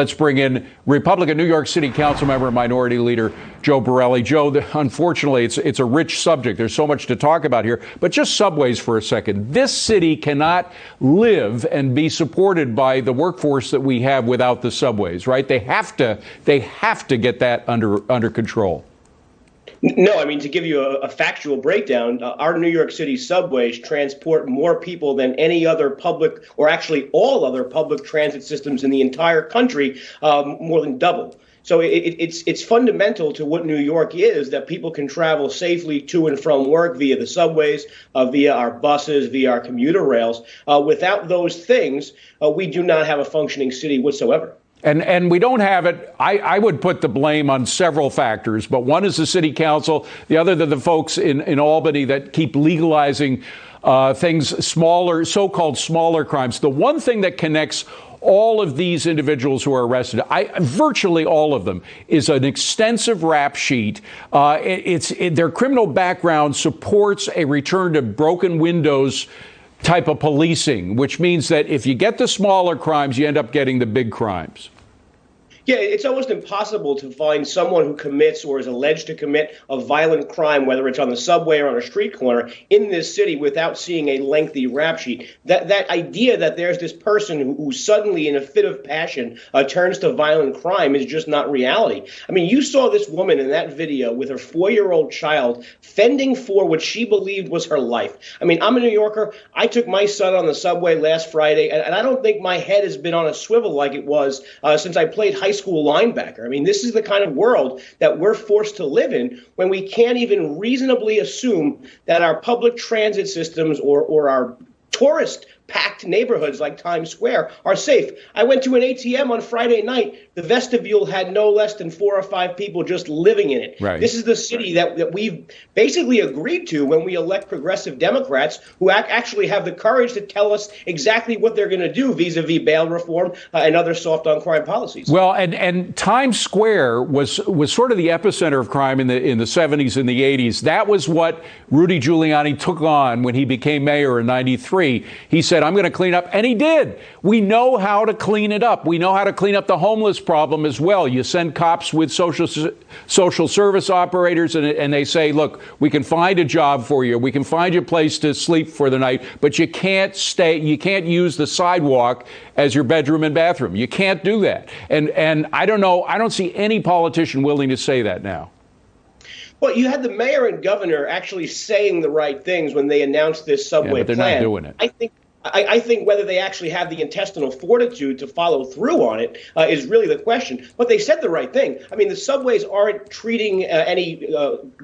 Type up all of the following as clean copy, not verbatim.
Let's bring in Republican New York City Council member and Minority Leader Joe Borelli. Joe, unfortunately, it's a rich subject. There's so much to talk about here. But just subways for a second. This city cannot live and be supported by the workforce that we have without the subways, right? They have to get that under control. No, I mean, to give you a factual breakdown, our New York City subways transport more people than any other public, or actually all other public transit systems in the entire country, more than double. So it's fundamental to what New York is, that people can travel safely to and from work via the subways, via our buses, via our commuter rails. Without those things, we do not have a functioning city whatsoever. And we don't have it. I would put the blame on several factors, but one is the city council. The other, the folks in Albany that keep legalizing things, smaller, so-called smaller crimes. The one thing that connects all of these individuals who are arrested, virtually all of them, is an extensive rap sheet. Their criminal background supports a return to broken windows type of policing, which means that if you get the smaller crimes, you end up getting the big crimes. Yeah, it's almost impossible to find someone who commits or is alleged to commit a violent crime, whether it's on the subway or on a street corner, in this city without seeing a lengthy rap sheet. That idea that there's this person who suddenly, in a fit of passion, turns to violent crime is just not reality. I mean, you saw this woman in that video with her 4-year-old child fending for what she believed was her life. I mean, I'm a New Yorker. I took my son on the subway last Friday, and I don't think my head has been on a swivel like it was since I played high school linebacker. I mean, this is the kind of world that we're forced to live in when we can't even reasonably assume that our public transit systems or our tourist-packed neighborhoods like Times Square are safe. I went to an ATM on Friday night. The vestibule had no less than 4 or 5 people just living in it. Right. This is the city that we've basically agreed to when we elect progressive Democrats who actually have the courage to tell us exactly what they're going to do vis-a-vis bail reform and other soft-on-crime policies. Well, and Times Square was sort of the epicenter of crime in the 70s and the 80s. That was what Rudy Giuliani took on when he became mayor in '93. He said, I'm going to clean up. And he did. We know how to clean it up. We know how to clean up the homeless problem as well. You send cops with social service operators and they say, look, we can find a job for you. We can find you a place to sleep for the night. But you can't use the sidewalk as your bedroom and bathroom. You can't do that. And I don't know. I don't see any politician willing to say that now. Well, you had the mayor and governor actually saying the right things when they announced this subway but they're plan. not doing it. I think whether they actually have the intestinal fortitude to follow through on it is really the question. But they said the right thing. I mean, the subways aren't treating any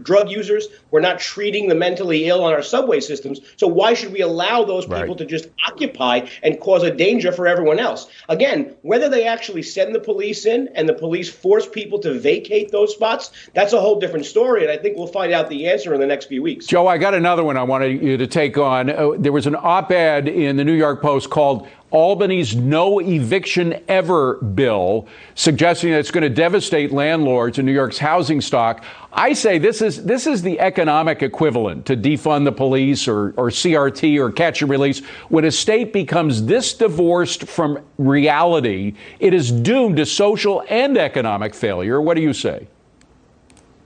drug users. We're not treating the mentally ill on our subway systems. So why should we allow those people to just occupy and cause a danger for everyone else? Again, whether they actually send the police in and the police force people to vacate those spots, that's a whole different story. And I think we'll find out the answer in the next few weeks. Joe, I got another one I wanted you to take on. There was an op-ed in the New York Post called Albany's No Eviction Ever bill, suggesting that it's going to devastate landlords in New York's housing stock. I say this is the economic equivalent to defund the police or CRT or catch and release. When a state becomes this divorced from reality, it is doomed to social and economic failure. What do you say?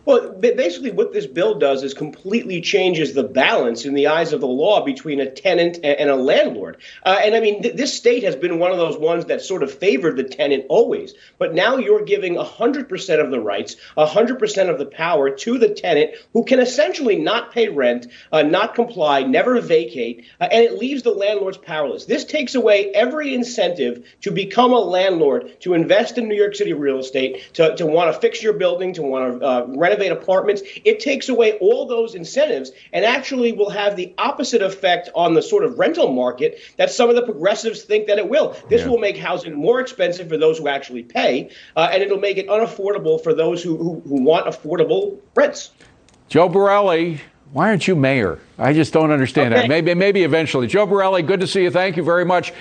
Well, basically what this bill does is completely changes the balance in the eyes of the law between a tenant and a landlord. And I mean, this state has been one of those ones that sort of favored the tenant always. But now you're giving 100% of the rights, 100% of the power to the tenant, who can essentially not pay rent, not comply, never vacate, and it leaves the landlords powerless. This takes away every incentive to become a landlord, to invest in New York City real estate, to want to fix your building, to want to renovate apartments. It takes away all those incentives and actually will have the opposite effect on the sort of rental market that some of the progressives think that it will. This will make housing more expensive for those who actually pay, and it'll make it unaffordable for those who want affordable rents. Joe Borelli, why aren't you mayor? I just don't understand that. Maybe eventually. Joe Borelli, good to see you. Thank you very much.